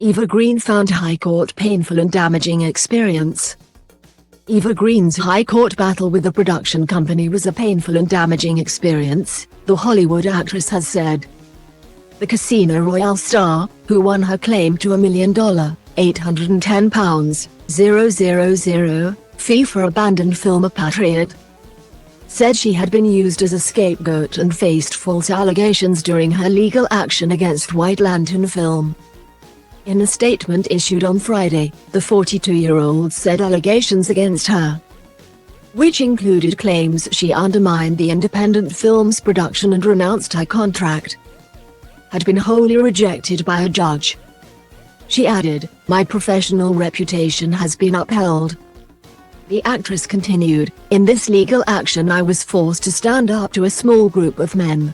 Eva Green found High Court painful and damaging experience. Eva Green's High Court battle with the production company was a painful and damaging experience, the Hollywood actress has said. The Casino Royale star, who won her claim to $1 million, £810,000 fee for abandoned film A Patriot, said she had been used as a scapegoat and faced false allegations during her legal action against White Lantern Film. In a statement issued on Friday, the 42-year-old said allegations against her, which included claims she undermined the independent film's production and renounced her contract, had been wholly rejected by a judge. She added, "My professional reputation has been upheld." The actress continued, "In this legal action I was forced to stand up to a small group of men,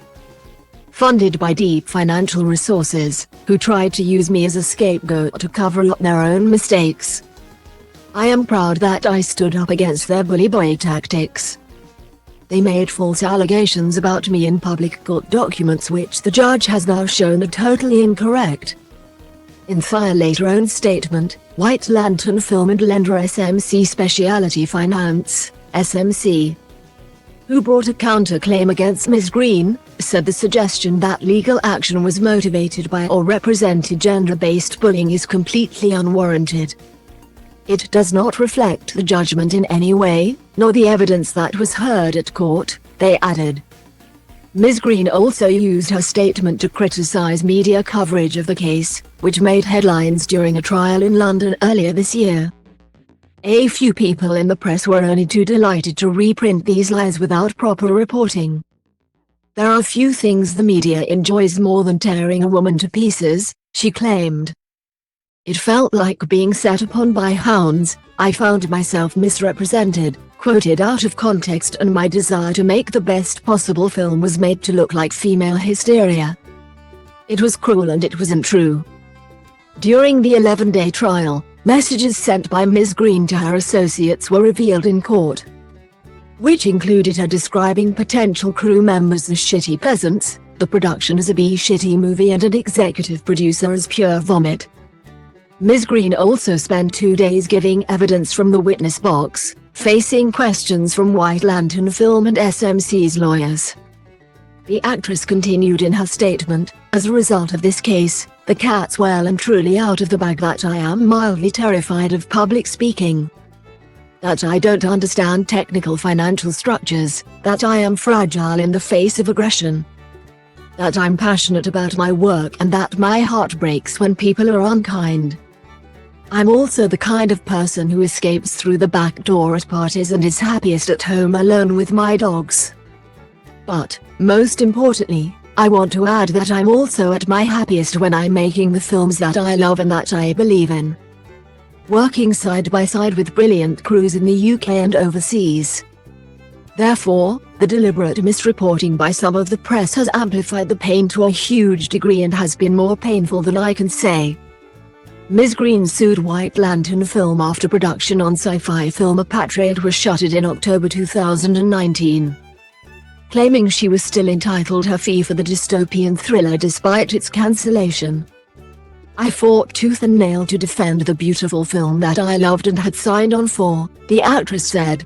funded by deep financial resources, who tried to use me as a scapegoat to cover up their own mistakes. I am proud that I stood up against their bully boy tactics. They made false allegations about me in public court documents which the judge has now shown are totally incorrect." In their later-own statement, White Lantern Film and lender SMC Specialty Finance, SMC, who brought a counterclaim against Ms. Green, said the suggestion that legal action was motivated by or represented gender-based bullying is completely unwarranted. It does not reflect the judgment in any way, nor the evidence that was heard at court, they added. Ms. Green also used her statement to criticize media coverage of the case, which made headlines during a trial in London earlier this year. A few people in the press were only too delighted to reprint these lies without proper reporting. There are few things the media enjoys more than tearing a woman to pieces, she claimed. It felt like being set upon by hounds. I found myself misrepresented, quoted out of context, and my desire to make the best possible film was made to look like female hysteria. It was cruel and it wasn't true. During the 11-day trial, messages sent by Ms. Green to her associates were revealed in court, which included her describing potential crew members as shitty peasants, the production as a B-shitty movie, and an executive producer as pure vomit. Ms. Green also spent 2 days giving evidence from the witness box, facing questions from White Lantern Film and SMC's lawyers. The actress continued in her statement, "As a result of this case, the cat's well and truly out of the bag, that I am mildly terrified of public speaking, that I don't understand technical financial structures, that I am fragile in the face of aggression, that I'm passionate about my work, and that my heart breaks when people are unkind. I'm also the kind of person who escapes through the back door at parties and is happiest at home alone with my dogs. But, most importantly, I want to add that I'm also at my happiest when I'm making the films that I love and that I believe in, working side by side with brilliant crews in the UK and overseas. Therefore, the deliberate misreporting by some of the press has amplified the pain to a huge degree and has been more painful than I can say." Ms. Green sued White Lantern Film after production on sci-fi film A Patriot was shuttered in October 2019. Claiming she was still entitled her fee for the dystopian thriller despite its cancellation. "I fought tooth and nail to defend the beautiful film that I loved and had signed on for," the actress said.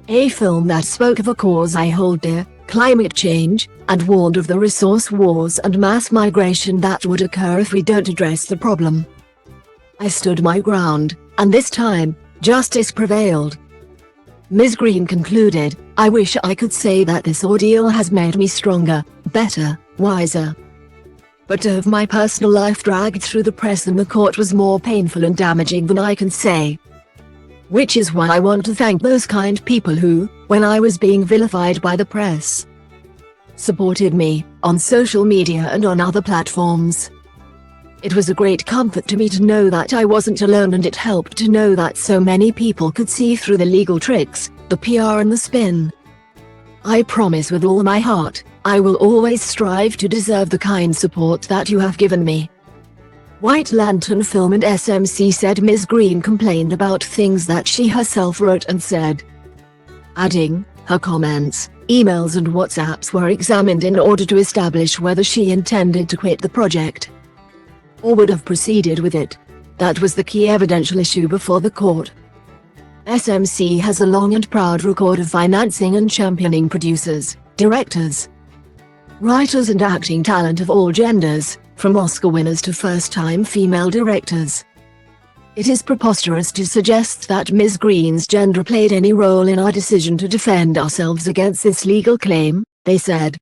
"A film that spoke of a cause I hold dear, climate change, and warned of the resource wars and mass migration that would occur if we don't address the problem. I stood my ground, and this time, justice prevailed." Ms. Green concluded, "I wish I could say that this ordeal has made me stronger, better, wiser. But to have my personal life dragged through the press and the court was more painful and damaging than I can say. Which is why I want to thank those kind people who, when I was being vilified by the press, supported me, on social media and on other platforms. It was a great comfort to me to know that I wasn't alone, and it helped to know that so many people could see through the legal tricks, the PR and the spin. I promise with all my heart, I will always strive to deserve the kind support that you have given me." White Lantern Film and SMC said Ms. Green complained about things that she herself wrote and said, adding, "Her comments, emails and WhatsApps were examined in order to establish whether she intended to quit the project. or would have proceeded with it. That was the key evidential issue before the court. SMC has a long and proud record of financing and championing producers, directors, writers and acting talent of all genders, from Oscar winners to first-time female directors. It is preposterous to suggest that Ms. Green's gender played any role in our decision to defend ourselves against this legal claim, they said.